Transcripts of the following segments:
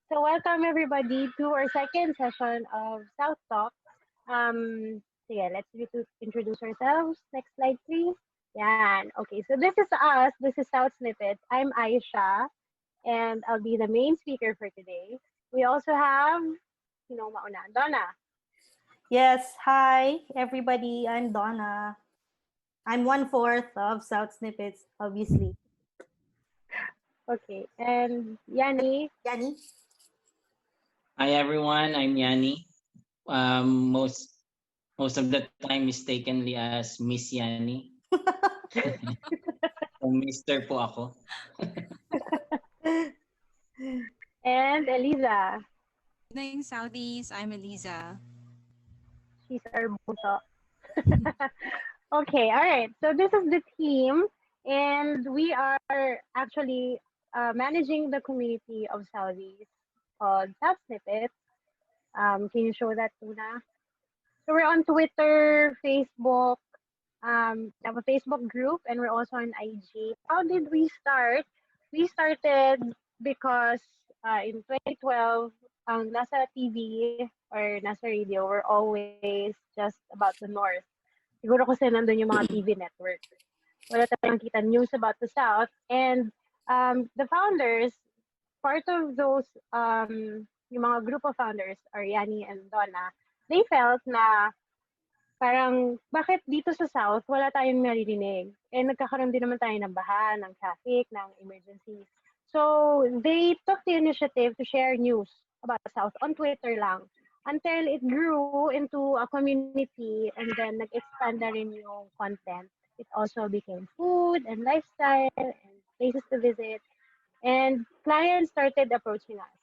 So welcome everybody to our second session of South Talk. Yeah, let's introduce ourselves. Next slide, please. Yeah. Okay, so this is us. This is South Snippets. I'm Aisha, and I'll be the main speaker for today. We also have, mauna, Donna. Yes, hi everybody. I'm Donna. I'm one fourth of South Snippets, obviously. Okay, and Yanni. Yanni? Hi everyone, I'm Yanni. Most of the time mistakenly as Miss Yanni. So Mister po ako. And Eliza. Evening, Southeast. I'm Eliza. She's our buso. Okay, all right. So this is the team, and we are actually managing the community of Saudis called South Snippets. Can you show that, Tuna? So we're on Twitter, Facebook. We have a Facebook group, and we're also on IG. How did we start? We started because in 2012, nasa TV or nasa radio, we're always just about the north. Siguro kasi nandun yung mga TV network. Wala tayong kita news about the South. And the founders, part of those, yung mga group of founders, Ariani and Donna, they felt na parang, bakit dito sa South, wala tayong naririnig? Eh, nagkakaroon din naman tayo ng baha, ng traffic, ng emergencies. So, they took the initiative to share news about the South on Twitter lang until it grew into a community and then nag-expand na rin yung content. It also became food and lifestyle and places to visit. And clients started approaching us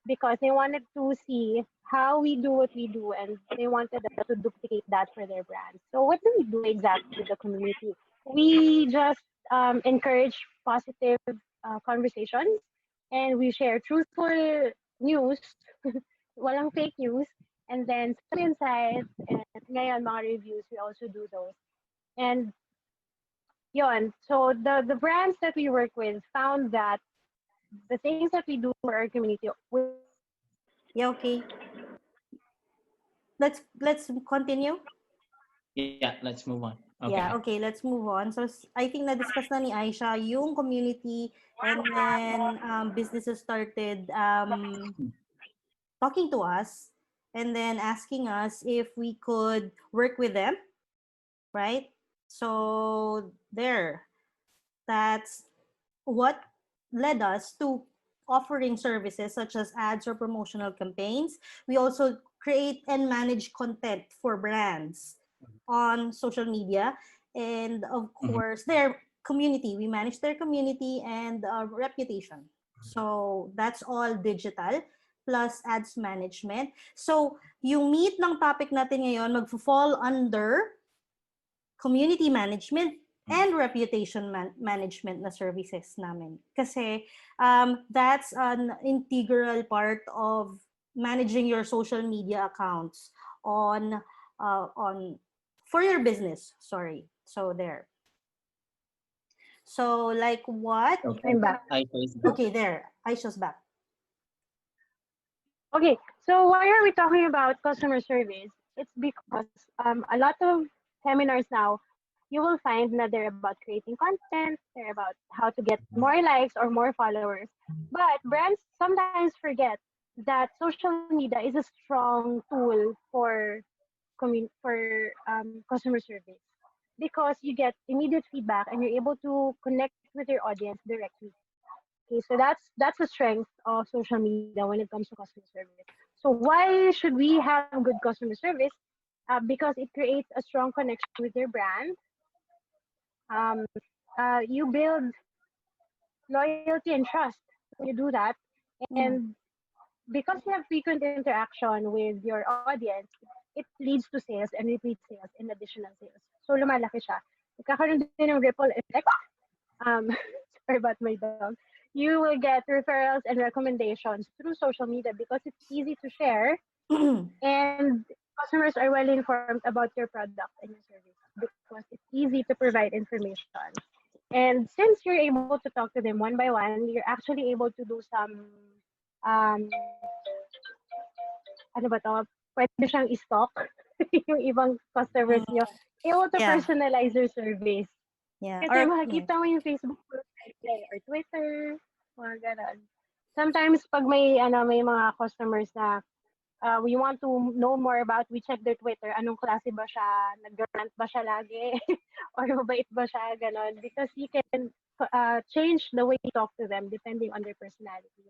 because they wanted to see how we do what we do and they wanted us to duplicate that for their brand. So what do we do exactly with the community? We just encourage positive conversations and we share truthful news, walang fake news, and then some insights and ngayon mga reviews, we also do those. And yon, so the brands that we work with found that the things that we do for our community Yeah, okay. Let's continue. Yeah, let's move on. Okay. Yeah, okay, let's move on. So I think na-discuss na ni Aisha yung community and then businesses started talking to us and then asking us if we could work with them, right? So that's what led us to offering services such as ads or promotional campaigns. We also create and manage content for brands on social media. And of course, their community. We manage their community and reputation. So that's all digital plus ads management. So yung meat ng topic natin ngayon magfo-fall under community management and reputation management na services namin. Kasi that's an integral part of managing your social media accounts on for your business. Sorry. So there. So like what? Okay. I'm back. Okay, there. Aisha's back. Okay, so why are we talking about customer service? It's because a lot of seminars now, you will find that they're about creating content, they're about how to get more likes or more followers. But brands sometimes forget that social media is a strong tool for customer service because you get immediate feedback and you're able to connect with your audience directly. Okay, so that's the strength of social media when it comes to customer service. So why should we have good customer service? Because it creates a strong connection with your brand. Um, you build loyalty and trust when you do that, and because you have frequent interaction with your audience, it leads to sales and repeat sales and additional sales. So lumalaki siya. Nagkakaroon din ng ripple effect. Sorry about my dog. You will get referrals and recommendations through social media because it's easy to share and customers are well informed about your product and your service because it's easy to provide information. And since you're able to talk to them one by one, you're actually able to do some um, ano ba to, pwede siyang i-stock yung ibang customers Mm, nyo. yeah, I-auto-personalize your surveys. yeah. Kasi Or makikita mo yung Facebook profile nila or Twitter, mga ganon. Sometimes pag may mga customers na we want to know more about, we check their Twitter, anong klase ba siya, nag-rant ba siya lagi, or mabait ba siya, ganon. Because you can change the way you talk to them depending on their personality.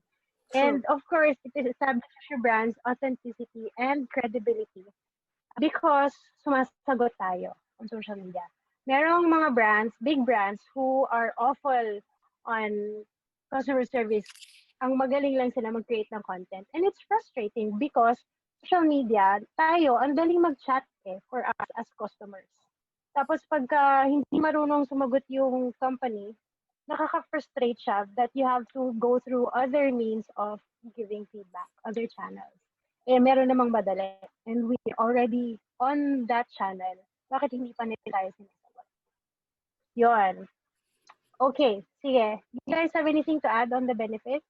true. And of course, it establishes your brand's authenticity and credibility because sumasagot tayo on social media. Merong mga brands, big brands, who are awful on customer service. Ang magaling lang sila mag-create ng content. And it's frustrating because social media, tayo, ang daling mag-chat for us as customers. Tapos pagka hindi marunong sumagot yung company, nakaka-frustrate siya that you have to go through other means of giving feedback, other channels. Eh, meron namang madali. And we already on that channel. Bakit hindi pa nila tayo sinasagot? Yun. Okay, sige. You guys have anything to add on the benefits?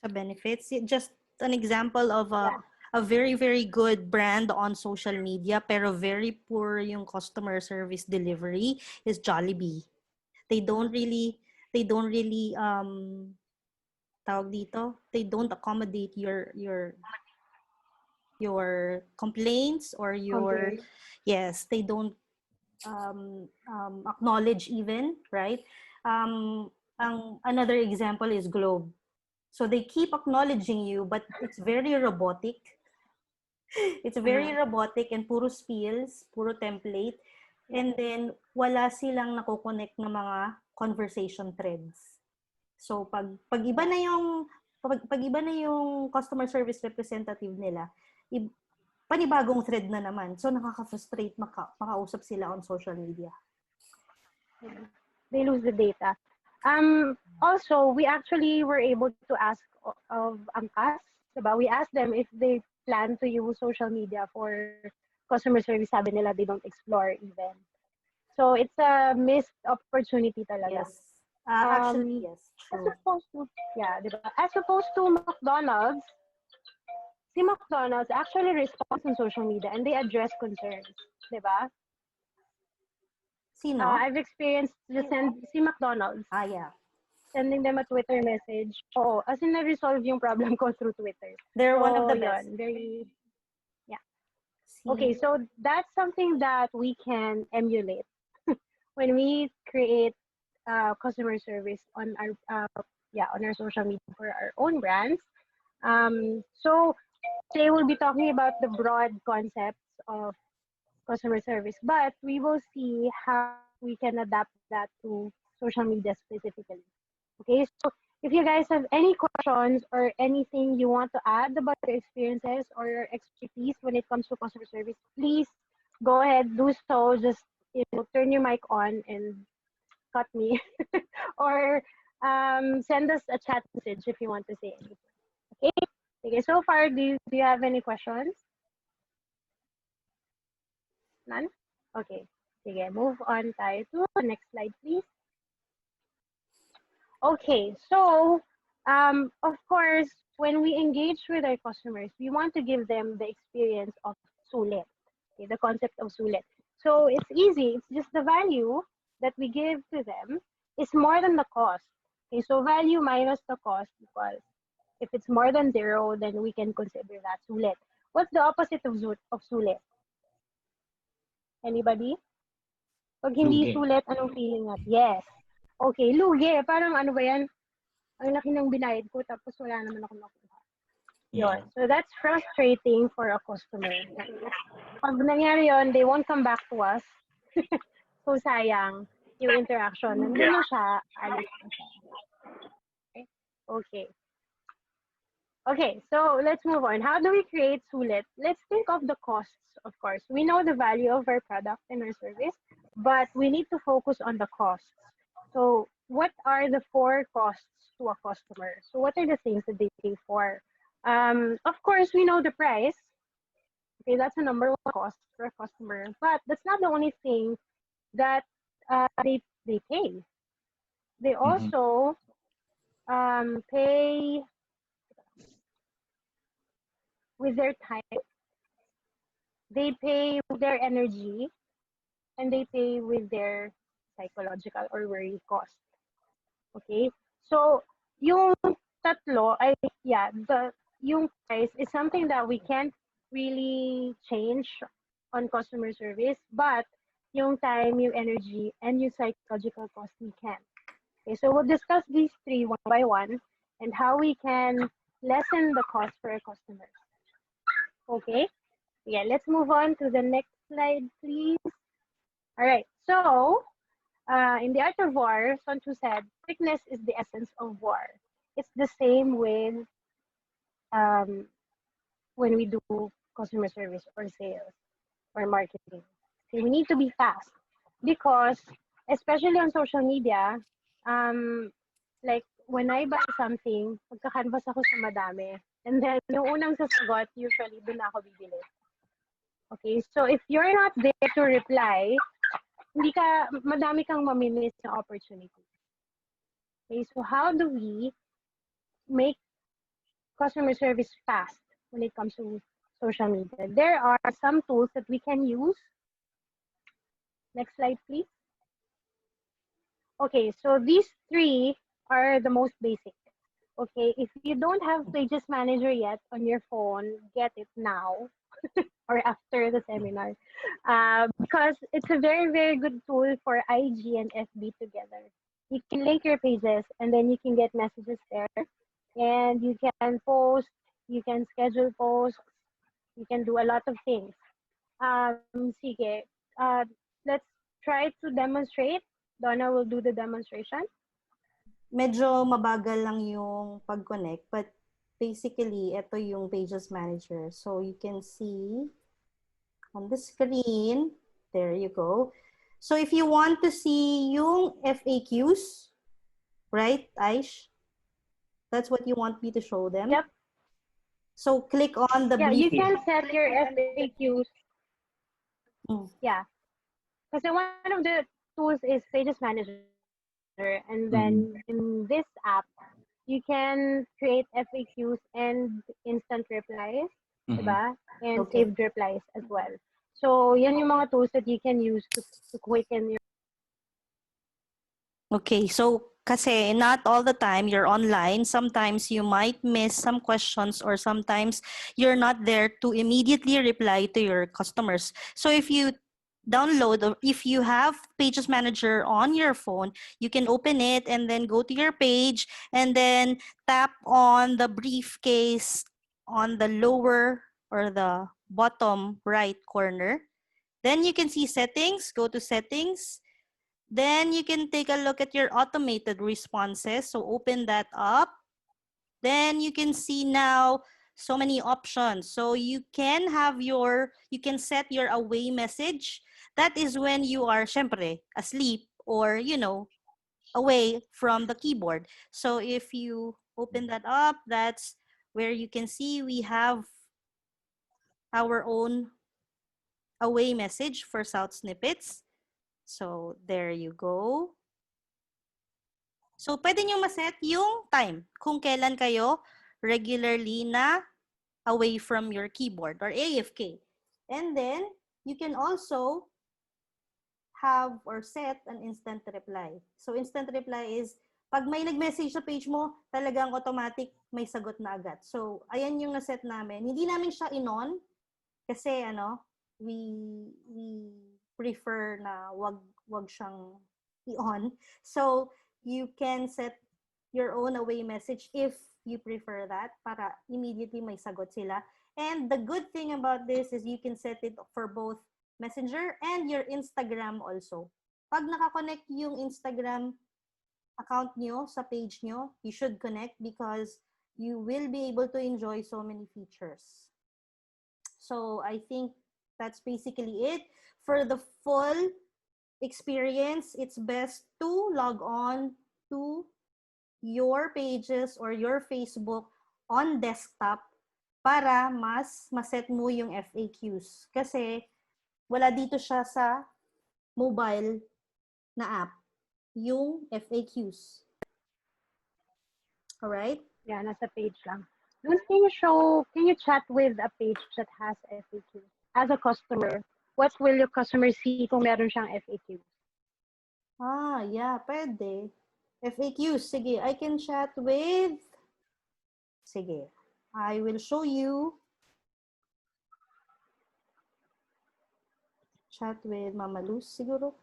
Sa benefits, just an example of Yeah. a very, very good brand on social media, pero very poor yung customer service delivery is Jollibee. They don't really, tawag dito, they don't accommodate your complaints or your, Complaints. yes, they don't acknowledge even, right? Another example is Globe. So they keep acknowledging you, but it's very robotic. It's very robotic and puro spills, puro template. And then wala silang nakokonect na mga conversation threads. So pag iba na yung pag iba na yung customer service representative nila, panibagong thread na naman. So nakaka-frustrate makausap sila on social media. They lose the data. Also, we actually were able to ask of Angkas, diba? We asked them if they plan to use social media for customer service. Sabi nila they don't explore even. So it's a missed opportunity talaga. Yes. Actually, yes, As true. opposed to, yeah, diba? As opposed to McDonald's, si McDonald's actually responds on social media and they address concerns, diba? Sino? I've experienced just si McDonald's. Yeah. Sending them a Twitter message. Oo, as in na-resolve yung problem ko through Twitter. They're one of the So, best. yun, very, yeah. See? Okay, so that's something that we can emulate when we create customer service on our social media for our own brands. So today we'll be talking about the broad concepts of customer service, but we will see how we can adapt that to social media specifically. Okay, so if you guys have any questions or anything you want to add about your experiences or your expertise when it comes to customer service, please go ahead, do so. Just turn your mic on and cut me, or send us a chat message if you want to say anything. Okay. Okay. So far, do you have any questions? None. Okay. Sige, move on tayo to the next slide, please. Okay, so of course, when we engage with our customers, we want to give them the experience of sulit, okay, the concept of sulit. So it's easy. It's just the value that we give to them is more than the cost. Okay, so value minus the cost equals, if it's more than zero, then we can consider that sulit. What's the opposite of sulit? Anybody? Pag hindi Lugi. sulit, anong feeling natin? Yes. Okay, lugi. Parang ano ba yan? Ang laki ng binayad ko tapos wala naman ako nakuha. Yun. Yeah. So that's frustrating for a customer. Pag nangyari yun, they won't come back to us. So sayang yung interaction. Nandun na siya, alis na siya. Okay? Okay. Okay, so let's move on. How do we create sulit? Let's think of the costs, of course. We know the value of our product and our service, but we need to focus on the costs. So what are the four costs to a customer? So what are the things that they pay for? Of course, we know the price. Okay, that's the number one cost for a customer. But that's not the only thing that they pay. They Mhm. also pay with their time, they pay with their energy, and they pay with their psychological or worry cost. Okay? So, yung tatlo, yung price is something that we can't really change on customer service, but yung time, yung energy, and yung psychological cost we can. Okay, so we'll discuss these three one by one and how we can lessen the cost for our customers. Okay? Yeah, let's move on to the next slide, please. All right, so in the art of war, Sun Tzu said, quickness is the essence of war. It's the same with um, when we do customer service or sales or marketing. Okay, we need to be fast because, especially on social media, um, like when I buy something, magka-canvas ako sa madami. And then, yung unang sasagot, usually, doon ako bibili. Okay, so if you're not there to reply, madami kang mamimiss na opportunity. Okay, so how do we make customer service fast when it comes to social media? There are some tools that we can use. Next slide, please. Okay, so these three are the most basic. Okay, if you don't have Pages Manager yet on your phone, get it now or after the seminar, because it's a very, very good tool for IG and FB together. You can link your pages and then you can get messages there, and you can post, you can schedule posts, you can do a lot of things. Sige, let's try to demonstrate. Donna will do the demonstration. Medyo mabagal lang yung pag-connect, but basically, ito yung Pages Manager. So you can see on the screen, there you go. So if you want to see yung FAQs, right, Aish? That's what you want me to show them? Yep. So click on the Yeah, you brief. can set your FAQs. Yeah. Because one of the tools is Pages Manager. And then in this app, you can create FAQs and instant replies, diba? And saved replies as well. So, yan yung mga tools that you can use to quicken your... Okay, so kasi not all the time you're online. Sometimes you might miss some questions or sometimes you're not there to immediately reply to your customers. So if you download or if you have Pages Manager on your phone, you can open it and then go to your page and then tap on the briefcase on the lower or the bottom right corner. Then you can see settings, go to settings. Then you can take a look at your automated responses. So open that up. Then you can see now so many options. So you can set your away message. That is when you are, syempre, asleep or, away from the keyboard. So if you open that up, that's where you can see we have our own away message for South Snippets. So there you go. So pwede nyo maset yung time kung kailan kayo regularly na away from your keyboard or AFK. And then you can also have or set an instant reply. So instant reply is pag may nag-message sa page mo, talagang automatic may sagot na agad. So ayan yung na-set namin. Hindi namin siya in-on kasi we prefer na wag siyang i-on. So you can set your own away message if you prefer that para immediately may sagot sila. And the good thing about this is you can set it for both Messenger and your Instagram also. Pag nakakonect yung Instagram account nyo sa page nyo, you should connect because you will be able to enjoy so many features. So I think that's basically it. For the full experience, it's best to log on to your pages or your Facebook on desktop para maset mo yung FAQs. Kasi wala dito siya sa mobile na app, yung FAQs. Alright? Yeah, nasa page lang. can you chat with a page that has FAQ? As a customer, what will your customer see kung meron siyang FAQ? Yeah, pwede. FAQs, sige. I can chat with... Sige. I will show you. Chat with Mama Luz, siguro.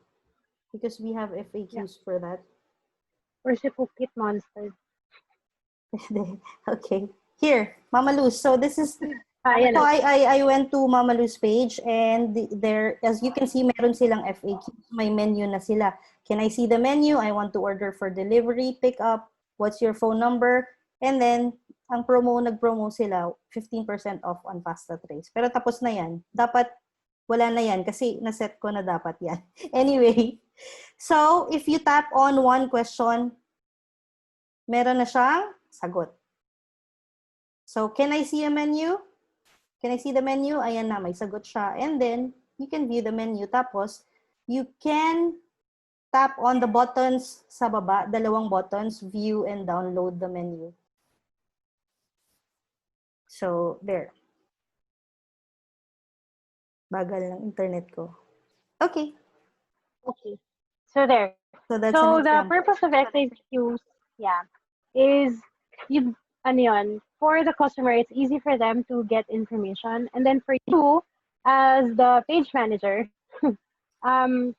Because we have FAQs for that. Or si Pukit Monster? Okay. Here, Mama Luz. So this is... Yan So lang. I went to Mama Luz page and there, as you can see, meron silang FAQs. May menu na sila. Can I see the menu? I want to order for delivery, pick up. What's your phone number? And then, ang nag-promo sila, 15% off on pasta trays. Pero tapos na yan. Dapat, wala na yan kasi naset ko na dapat yan. Anyway, so if you tap on one question, meron na siyang sagot. So, can I see a menu? Can I see the menu? Ayan na, may sagot siya. And then, you can view the menu. Tapos, you can tap on the buttons sa baba, dalawang buttons, view and download the menu. So, there. Bagal ng internet ko. Okay. Okay. So there. So, that's So an the example. purpose of FAQs, is you for the customer, it's easy for them to get information. And then for you, as the page manager, meron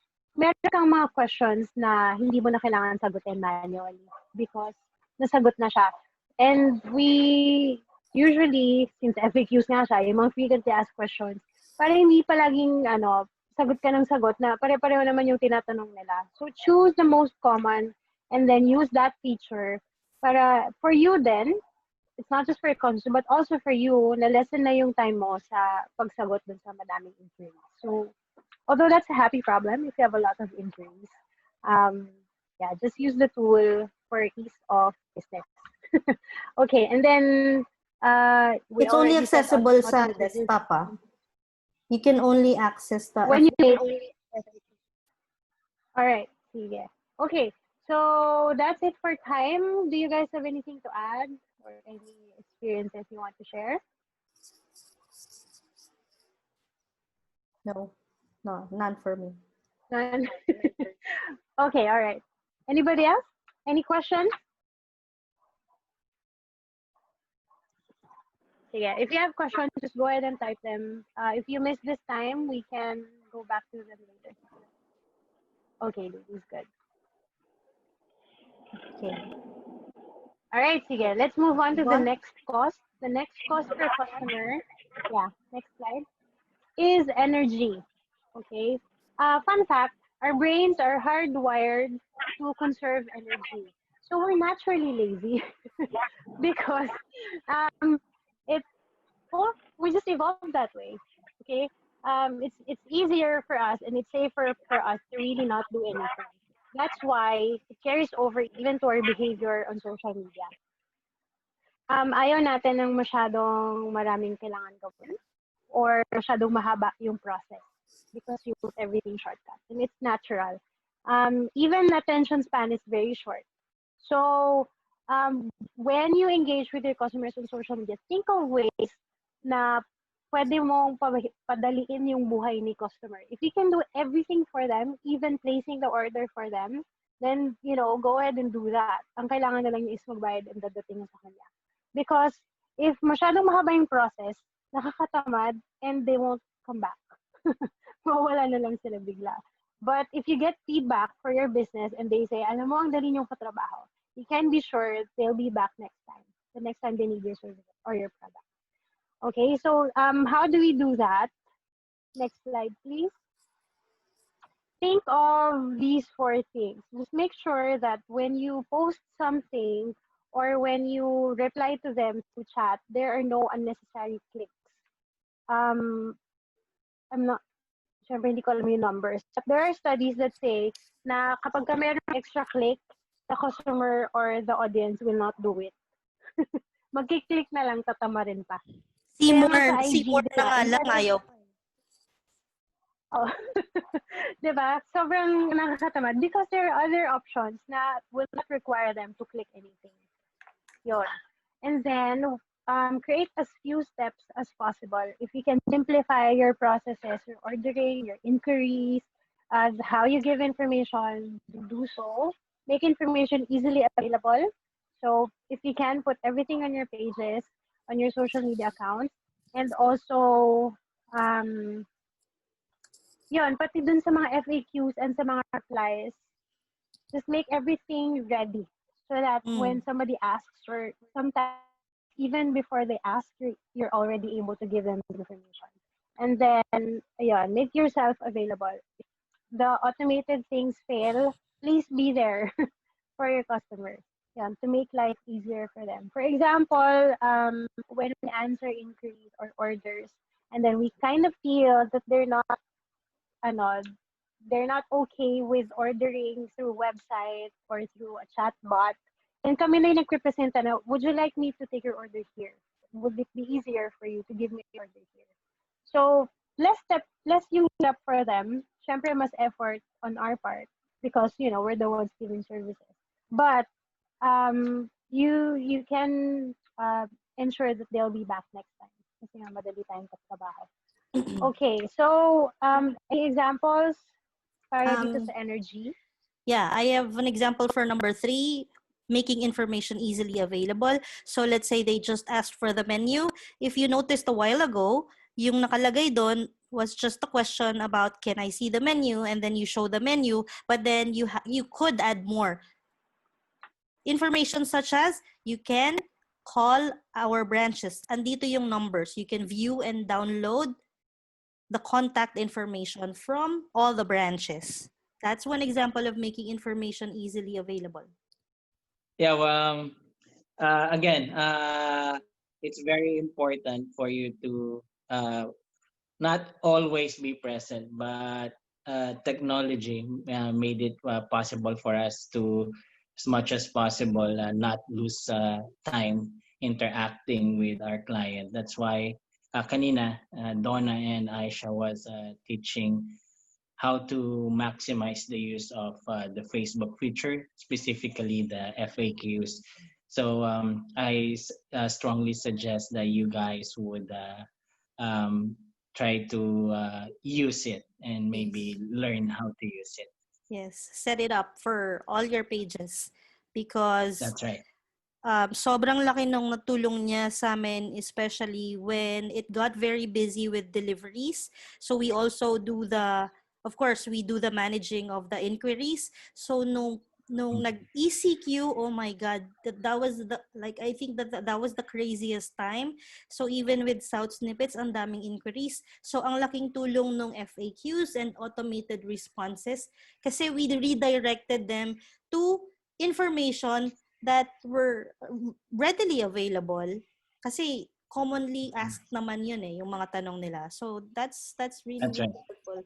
kang mga questions na hindi mo na kailangan sagutin manually because nasagot na siya. And we usually, since FAQs nga siya, yung mga frequently asked questions, para hindi palaging sagot ka ng sagot na pare-pareho naman yung tinatanong nila. So choose the most common and then use that feature para for you then, it's not just for your consumer but also for you, na-lessen na yung time mo sa pagsagot dun sa madaming inquiries. So although that's a happy problem if you have a lot of inquiries, just use the tool for ease of business. Okay, and then It's only accessible sa desktop. You can only access the... When you all right, sige. Okay, so that's it for time. Do you guys have anything to add or any experiences you want to share? No, none for me. None? Okay, all right. Anybody else? Any questions? Yeah, if you have questions, just go ahead and type them. If you miss this time, we can go back to them later. Okay, this is good. Okay. All right, sige. Let's move on to the next cost. The next cost per customer, next slide, is energy. Okay. Fun fact, our brains are hardwired to conserve energy. So we're naturally lazy because we just evolved that way. Okay. It's easier for us and it's safer for us to really not do anything. That's why it carries over even to our behavior on social media. Ayaw natin ng masyadong maraming kailangan gawin or masyadong mahaba yung process because you put everything shortcut and it's natural. Even attention span is very short. So when you engage with your customers on social media, think of ways na pwede mong padaliin yung buhay ni customer. If you can do everything for them, even placing the order for them, then, go ahead and do that. Ang kailangan na lang is magbayad and dadating sa kanya. Because if masyadong mahaba yung process, nakakatamad and they won't come back. Mawala na lang sila bigla. But if you get feedback for your business and they say, alam mo, ang dali niyong katrabaho, you can be sure they'll be back next time. The next time they need your service or your product. Okay, so how do we do that? Next slide, please. Think of these 4 things. Just make sure that when you post something or when you reply to them to chat, there are no unnecessary clicks. I'm not, syempre hindi ko alam yung numbers. But there are studies that say na kapag ka meron extra click, the customer or the audience will not do it. Magkiklik na lang, tatamarin pa. See more na nga lang, ayaw. Oh. Diba? Sobrang nakakatamad because there are other options na will not require them to click anything. Yun. And then, create as few steps as possible. If you can simplify your processes, your ordering, your inquiries, as how you give information, do so. Make information easily available. So if you can put everything on your pages, on your social media accounts, and also um, yun, pati dun sa mga FAQs and sa mga replies, just make everything ready so that Mm. when somebody asks, or sometimes even before they ask, you're already able to give them information. And then, ayun, make yourself available. If the automated things fail, please be there for your customers. Yeah, to make life easier for them. For example, when we answer inquiries or orders, and then we kind of feel that ano, they're not okay with ordering through website or through a chat bot. And kami na yung nagrepresenta na, would you like me to take your order here? Would it be easier for you to give me the order here? So, less yung step for them. Syempre, mas effort on our part because, we're the ones giving services. But, you can ensure that they'll be back next time. Kasi nga, madali tayong katrabaho. Okay, so, any examples para dito Um, sa energy? Yeah, I have an example for number 3, making information easily available. So let's say they just asked for the menu. If you noticed a while ago, yung nakalagay doon was just a question about can I see the menu, and then you show the menu, but then you could add more information such as you can call our branches. Andito yung numbers. You can view and download the contact information from all the branches. That's one example of making information easily available. Yeah, well, again, it's very important for you to not always be present, but technology made it possible for us to, as much as possible, not lose time interacting with our client. That's why kanina, Donna and Aisha was teaching how to maximize the use of the Facebook feature, specifically the FAQs. So I strongly suggest that you guys would um, try to use it and maybe learn how to use it. Yes, set it up for all your pages because That's right. sobrang laki nung natulong niya sa amin, especially when it got very busy with deliveries. So we also do of course, we do the managing of the inquiries. So nung nag-ECQ, oh my God, that was I think that was the craziest time. So even with South Snippets, ang daming inquiries. So ang laking tulong nung FAQs and automated responses kasi we redirected them to information that were readily available kasi commonly asked naman yun yung mga tanong nila. So that's really, That's right. really helpful.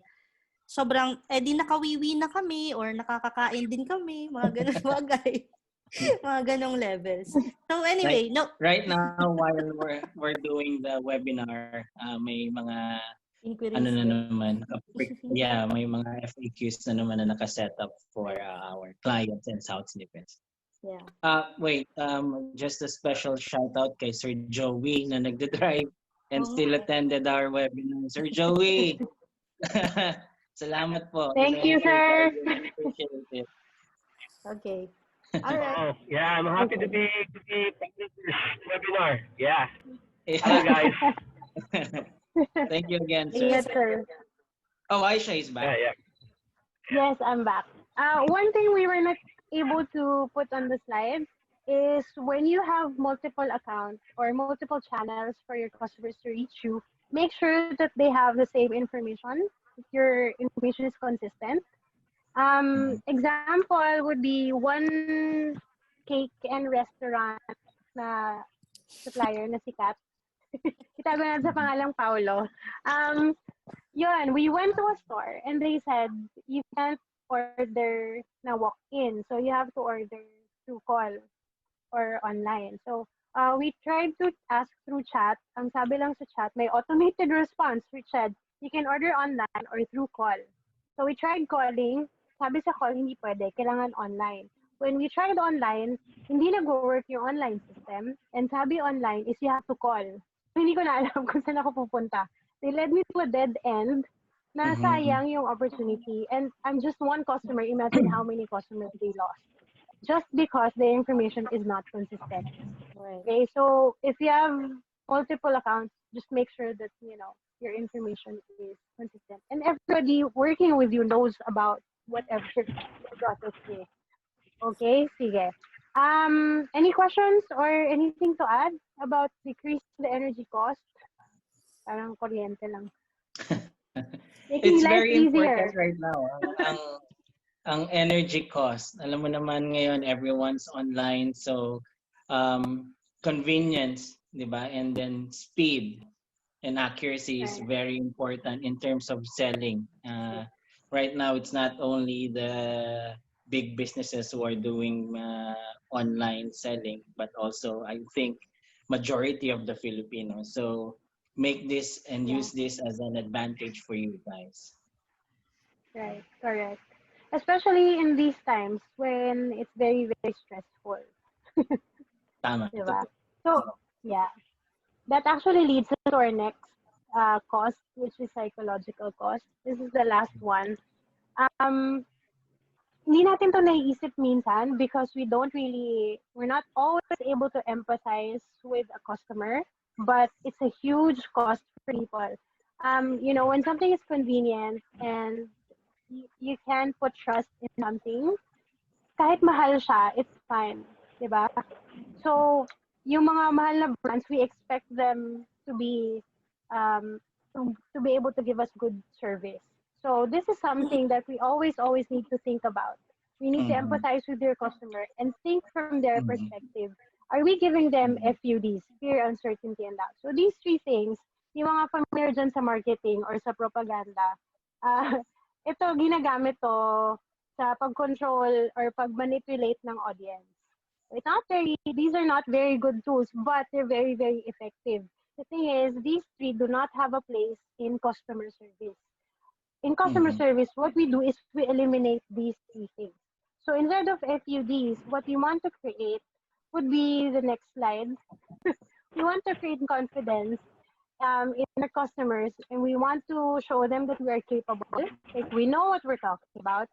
Sobrang, di nakawiwi na kami or nakakakain din kami, mga ganun bagay. Mga ganong levels. So anyway, Right now, while we're doing the webinar, may mga inquiries. na naman, yeah, may mga FAQs na naman na nakaset up for our clients and South Snippets. Yeah. Wait, just a special shout out kay Sir Joey na nagde-drive and still attended our webinar. Sir Joey, salamat po. Thank you, sir. Appreciate it. Okay. All right. Oh, yeah, I'm happy to be part of this webinar. Yeah. Hello, guys. Thank you again, sir. Yes, sir. Oh, Aisha is Yeah, back. yeah. Yes, I'm back. One thing we were not able to put on the slide is when you have multiple accounts or multiple channels for your customers to reach you, make sure that they have the same information. That your information is consistent. Example would be one cake and restaurant na supplier na sikat. Itago na sa pangalang Paulo. Yun, we went to a store and they said you can't order na walk-in. So you have to order through call or online. So we tried to ask through chat. Ang sabi lang sa chat, may automated response which said you can order online or through call. So we tried calling. Sabi sa call, hindi pwede. Kailangan online. when we tried online, hindi nag-work yung online system. And sabi online is you have to call. So, hindi ko na alam kung saan ako pupunta. They led me to a dead end na Mm-hmm. sayang yung opportunity. And I'm just one customer. Imagine how many customers they lost. Just because the information is not consistent. Right. Okay, so if you have multiple accounts, just make sure that your information is consistent, and everybody working with you knows about whatever the process is. Okay, sige. Any questions or anything to add about decreasing the energy cost? Parang kuryente lang. Making It's life very important easier. right now. Ang energy cost. Alam mo naman ngayon everyone's online, so convenience, 'di ba? And then speed and accuracy is Right. very important in terms of selling. Right now, it's not only the big businesses who are doing online selling, but also I think majority of the Filipinos. So make this and Yeah. use this as an advantage for you guys. Right. Correct. Especially in these times when it's very very stressful. Tama, Diba? totoo. So yeah. That actually leads us to our next cost, which is psychological cost. This is the last one. Um, Hindi natin to naiisip minsan because we're not always able to empathize with a customer, but it's a huge cost for people. When something is convenient and you can put trust in something, kahit mahal siya, it's fine. Diba? So, yung mga mahal na brands, we expect them um, to be able to give us good service. So, this is something that we always need to think about. We need to Mm-hmm. empathize with your customer and think from their Mm-hmm. perspective. Are we giving them Mm-hmm. FUDs, fear, uncertainty, and doubt? So, these three things, yung mga familiar dyan sa marketing or sa propaganda, uh, ito, ginagamit to sa pag-control or pag-manipulate ng audience. These are not very good tools, but they're very, very effective. The thing is, these three do not have a place in customer service. In customer Mm-hmm. service, what we do is we eliminate these three things. So instead of FUDs, what we want to create would be the next slide. We want to create confidence in our customers, and we want to show them that we are capable. Like we know what we're talking about.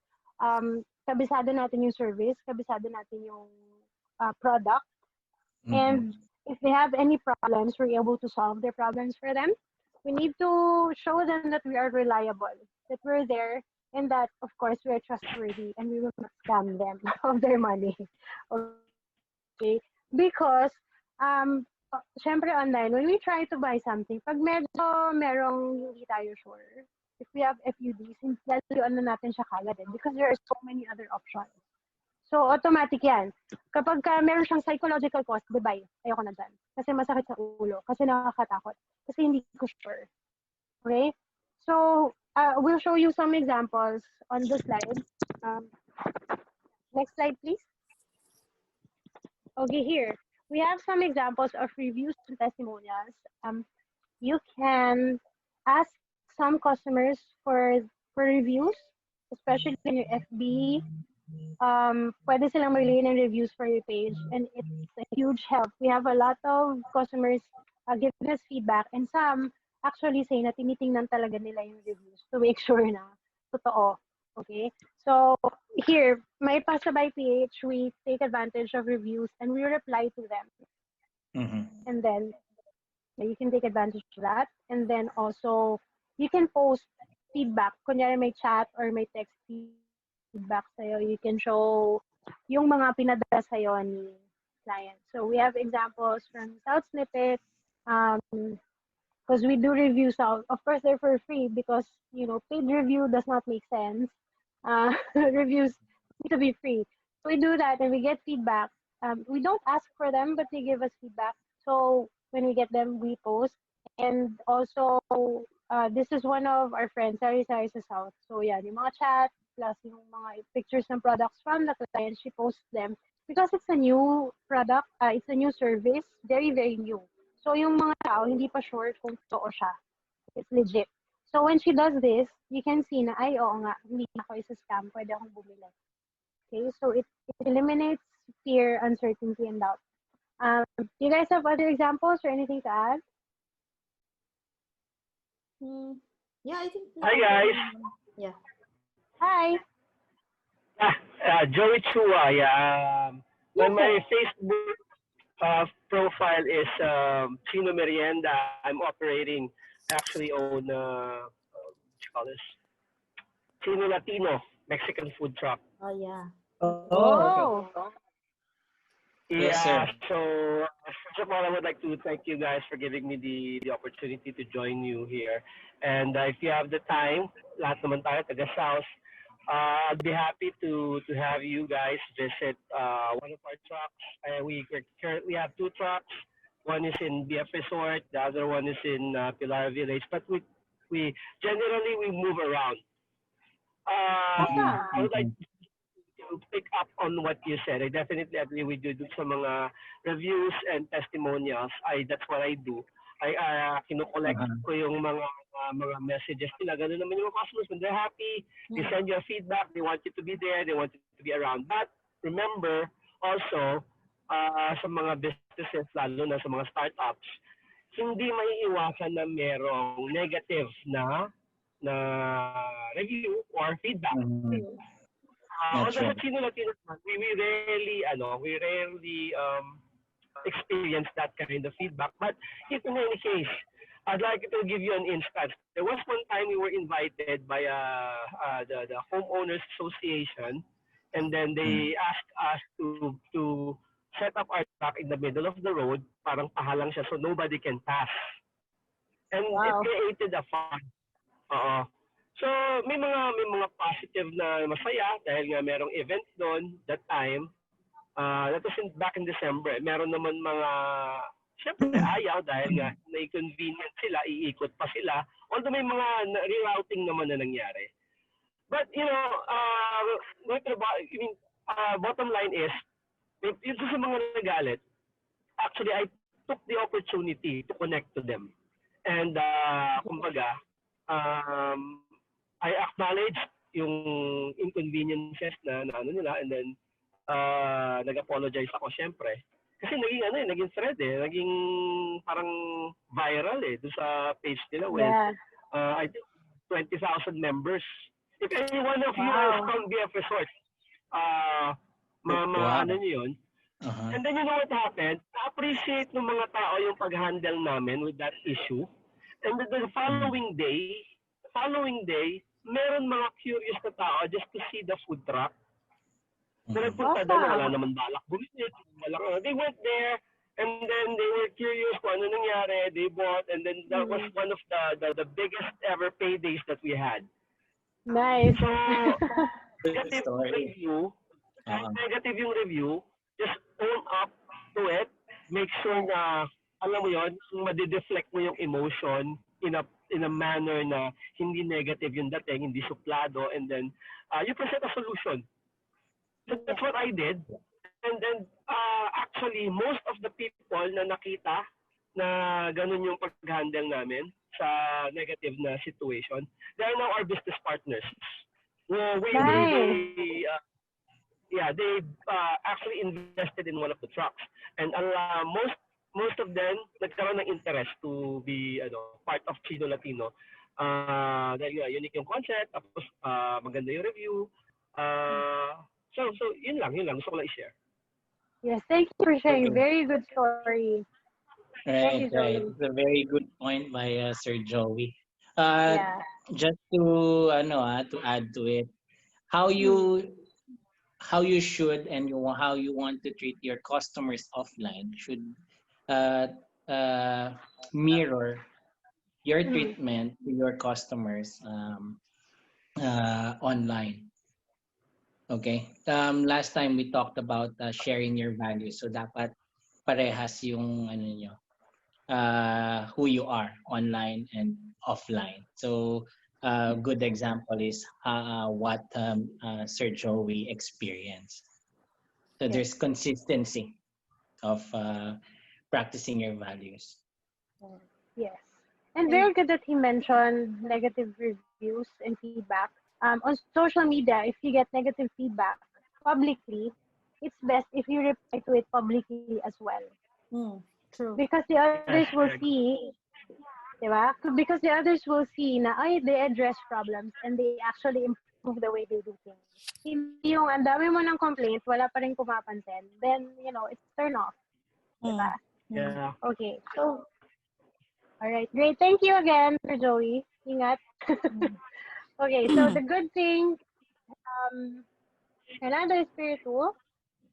Kabisado natin yung service, kabisado natin yung product, Mm-hmm. and if they have any problems, we're able to solve their problems for them. We need to show them that we are reliable, that we're there, and that, of course, we are trustworthy and we will not scam them of their money. Okay? Because, syempre online, when we try to buy something, pag medyo merong hindi tayo sure, if we have FUDs, lalayuan na natin siya kagad because there are so many other options. So, automatic yan. Kapag meron siyang psychological cost, goodbye. Ayoko na dyan. Kasi masakit sa ulo. Kasi nakakatakot. Kasi hindi ko sure. Okay? So, we'll show you some examples on the slide. Um, Next slide, please. Okay, here. We have some examples of reviews and testimonials. You can ask some customers for reviews, especially in your FB. Pwede silang maglagay ng reviews for your page, and it's a huge help. We have a lot of customers giving us feedback, and some actually say na tinitingnan talaga nila yung reviews to make sure na totoo. Okay? So, here, my Pasabay PH, we take advantage of reviews and we reply to them. Mm-hmm. And then, you can take advantage of that. And then also, you can post feedback. Kunyari may chat or may text feedback sa'yo. You can show yung mga pinadala sa'yo ni client. So we have examples from South Snippets, because we do reviews out. Of course, they're for free because, paid review does not make sense. Reviews need to be free. So we do that and we get feedback. We don't ask for them, but they give us feedback. So when we get them, we post. And also, this is one of our friends, Sari Sari sa South. So yeah, yung mga chat, plus yung mga pictures ng products from the client, she posts them. Because it's a new product, it's a new service, very, very new. So yung mga tao, hindi pa sure kung totoo siya. It's legit. So when she does this, you can see na, ay, oo nga, hindi na ako isa scam, pwede akong bumili. Okay, so it eliminates fear, uncertainty, and doubt. Do you guys have other examples or anything to add? Mm, yeah, I think Hi, now. guys. Yeah. Hi. Ah, Joey Chua. Yeah. Yes, My sir. Facebook profile is Chino Merienda. I'm operating, actually own, what you call this? Chino Latino Mexican food truck. Oh, yeah. Oh, okay. Oh, Yes, sir. Yeah, so first of all, I would like to thank you guys for giving me the opportunity to join you here. And if you have the time, lahat naman tayo taga South, I'd be happy to have you guys visit one of our trucks. We currently have two trucks. One is in BF Resort, the other one is in Pilar Village. But we generally we move around. Mm-hmm. awesome. I would like Mm-hmm. to pick up on what you said. I definitely agree with you dun sa mga reviews and testimonials. That's what I do. Kino-collect Uh-huh. ko yung mga messages nila. Ganun naman yung mga customers. When they're happy, they send you a feedback. They want you to be there. They want you to be around. But remember also, sa mga businesses, lalo na sa mga startups, hindi maiiwasan na merong negative na review or feedback. Mm-hmm. That's Although right. sa Chino Latino, we rarely experience that kind of feedback. But if in any case, I'd like to give you an instance. There was one time we were invited by the homeowners association, and then Mm. they asked us to set up our truck in the middle of the road, parang pahalang siya, so nobody can pass. And it Wow. created a fun. Oo. So may mga positive na masaya dahil nga merong event doon that time. That was back in December. Meron naman mga syempre ayaw dahil nga na-inconvenient sila, iikot pa sila. Although may mga rerouting naman na nangyari. But you know, I mean, bottom line is, yung sa mga nagalit, actually I took the opportunity to connect to them. And kumbaga, I acknowledge yung inconveniences na ano nila, and then nag-apologize ako syempre. Kasi naging thread naging parang viral doon sa page nila with Yeah. I think 20,000 members. If any one of you is Wow. from BF Resort, Wow. ano niyo yun? Uh-huh. And then you know what happened? Na-appreciate ng mga tao yung pag-handle namin with that issue. And then the following day, meron mga curious na tao just to see the food truck. So Mhm. nagpunta doon na wala Awesome. naman balak bumili. They went there, and then they were curious kung ano nangyari. They bought, and then that was one of the biggest ever paydays that we had. Nice. So, Good negative story. review, kahit Uh-huh. negative yung review, just own up to it. Make sure na, alam mo yon, madi-deflect mo yung emotion in a manner na hindi negative yung dating, hindi suplado, and then you present a solution. So that's what I did. And then actually, most of the people na nakita na ganun yung pag-handle namin sa negative na situation, they are now our business partners. Well, Nice. they actually invested in one of the trucks, and most of them nagkaroon ng interest to be part of Chino Latino. Dahil unique yung concept, tapos maganda yung review. So yun lang gusto ko lang i-share. Yes, thank you for sharing. Okay. Very good story. Thank you, Right, right. Joey. It's a very good point by Sir Joey. Uh, Yeah. just to to add to it, how Mm. you should and how you want to treat your customers offline should uh, uh, mirror your Mm. treatment to your customers online. Okay. Last time we talked about sharing your values. So dapat parehas yung nyo, who you are online and offline. So a good example is what Sir Joey experienced. So Yes. there's consistency of practicing your values. Yes. And And very good that he mentioned negative reviews and feedback. On social media, if you get negative feedback, publicly, it's best if you reply to it publicly as well. True. Because the others Yes, will I agree. see, di ba? Because the others will see na, ay, they address problems and they actually improve the way they do things. Hindi yung ang dami mo ng complaint, wala pa rin pumapansin. Then, it's turn off. Mm. Diba? Mm. Yeah. Okay. So, alright. Great. Thank you again, Sir Joey. Ingat. Okay. So, the good thing, Fernando Espiritu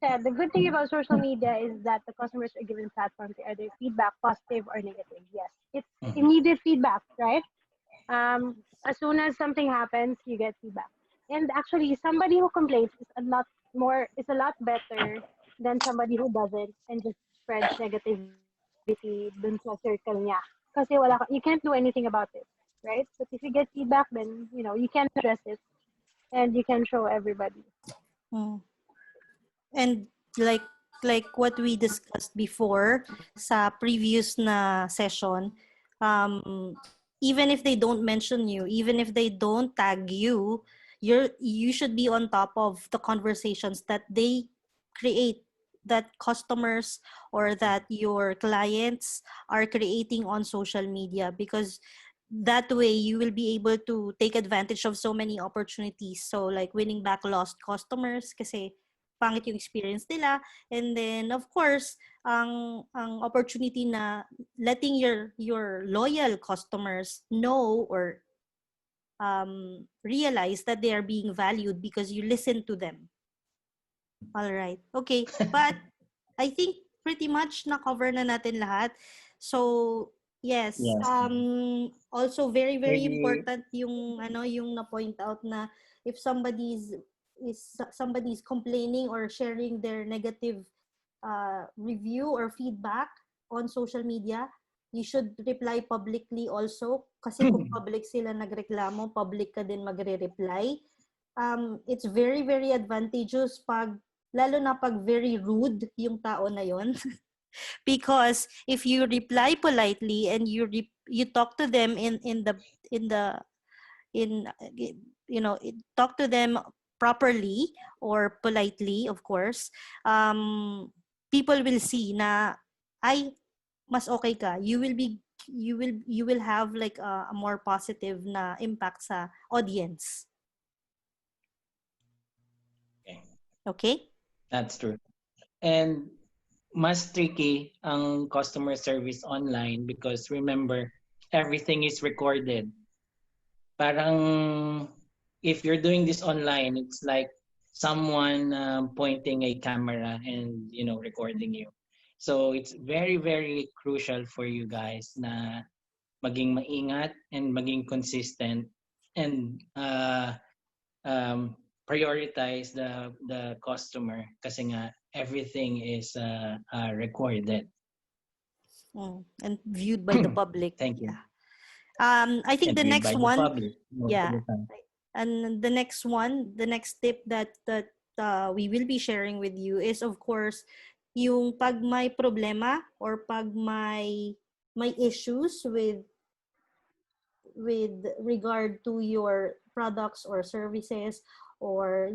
said, the good thing about social media is that the customers are given platform to either feedback, positive or negative. Yes. It's immediate feedback, right? As soon as something happens, you get feedback. And actually, somebody who complains is a lot better than somebody who doesn't and just spreads negativity dun sa circle niya. Kasi you can't do anything about it, right? But if you get feedback, then you can address it and you can show everybody. Mm. And like what we discussed before sa previous na session, even if they don't mention you, even if they don't tag you, you should be on top of the conversations that they create, that customers or that your clients are creating on social media, because that way you will be able to take advantage of so many opportunities. So like winning back lost customers kasi pangit yung experience nila, and then of course ang opportunity na letting your loyal customers know or realize that they are being valued because you listen to them. All right. Okay. But I think pretty much na-cover na natin lahat. So, yes. Yes. Also very, very Maybe important yung yung na-point out na if somebody's complaining or sharing their negative review or feedback on social media, you should reply publicly also. Kasi kung public sila nagreklamo, public ka din magre-reply. It's very, very advantageous lalo na pag very rude yung tao na yon. Because if you reply politely and you talk to them talk to them properly or politely, of course, people will see na ay mas okay ka. You will have like a more positive na impact sa audience. Okay? that's true. And mas tricky ang customer service online because remember, everything is recorded. Parang if you're doing this online, it's like someone pointing a camera and recording you. So it's very, very crucial for you guys na maging maingat and maging consistent and prioritize the customer kasi nga everything is recorded and viewed by the public. Thank you. Yeah. I think And the viewed next by the one, public most of yeah, the time. and the next tip that we will be sharing with you is, of course, yung pag may problema or pag may issues with regard to your products or services, or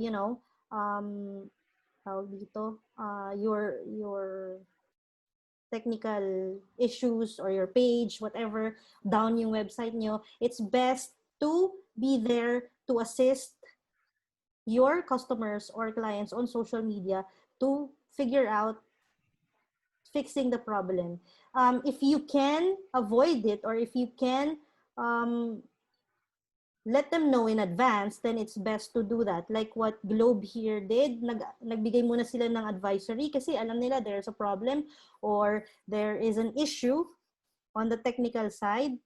tawag dito, your technical issues or your page, whatever, down yung website nyo, it's best to be there to assist your customers or clients on social media to figure out fixing the problem. If you can avoid it, or if you can let them know in advance, then it's best to do that. Like what Globe here did, nagbigay muna sila ng advisory kasi alam nila there's a problem or there is an issue on the technical side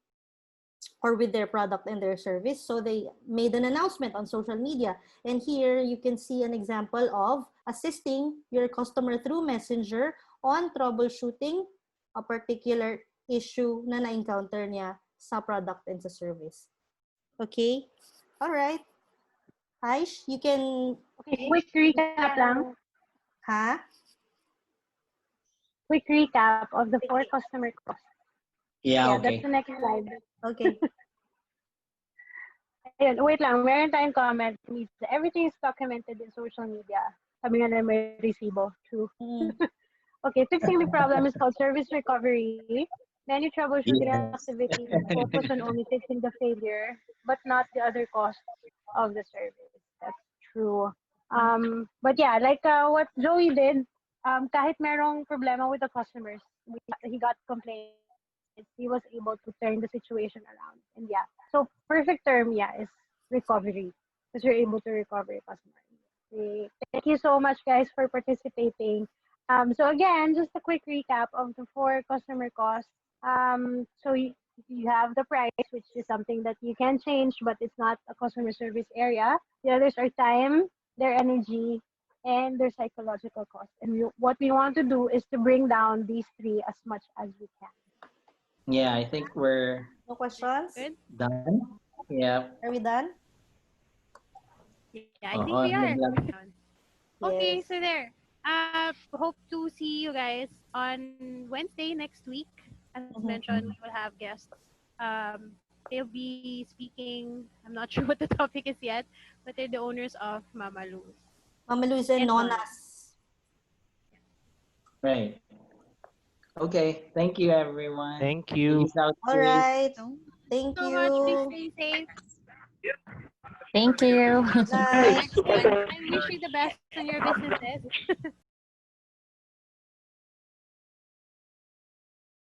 or with their product and their service. So they made an announcement on social media. And here you can see an example of assisting your customer through Messenger on troubleshooting a particular issue na na-encounter niya sa product and sa service. Okay? All right. Aish, you can... Okay, quick recap lang. Ha? Quick recap of the 4 customer costs. Yeah, That's okay. the next slide. Okay. Ayun, wait lang, meron tayong comment. Everything is documented in social media. Sabi nga na may resibo. True. Mm. Okay, fixing the problem is called service recovery. Many troubleshooting Yes. activities focus on only fixing the failure, but not the other costs of the service. That's true. But yeah, like what Joey did, kahit merong problema with the customers, he got complaints, he was able to turn the situation around. And yeah, so perfect term, yeah, is recovery, because you're able to recover your customer. Okay. Thank you so much, guys, for participating. So again, just a quick recap of the four customer costs. So you have the price, which is something that you can change, but it's not a customer service area. The others are time, their energy, and their psychological cost. And what we want to do is to bring down these three as much as we can. Yeah, I think we're No questions? Good. done. Yeah. Are we done? Yeah, I think we Oo, are. yun lang. Okay, Yes. so there. Hope to see you guys on Wednesday next week. As Mhm. mentioned, we will have guests. They'll be speaking. I'm not sure what the topic is yet, but they're the owners of Mama Lou's Mama Luisa and and Nona. Nonas. Right. Okay. Thank you, everyone. Thank you. Peace out, All sis. right. So, Thank so much. Please you. stay safe. Thank you. Good night. Next one. I'm wishing the best on your businesses.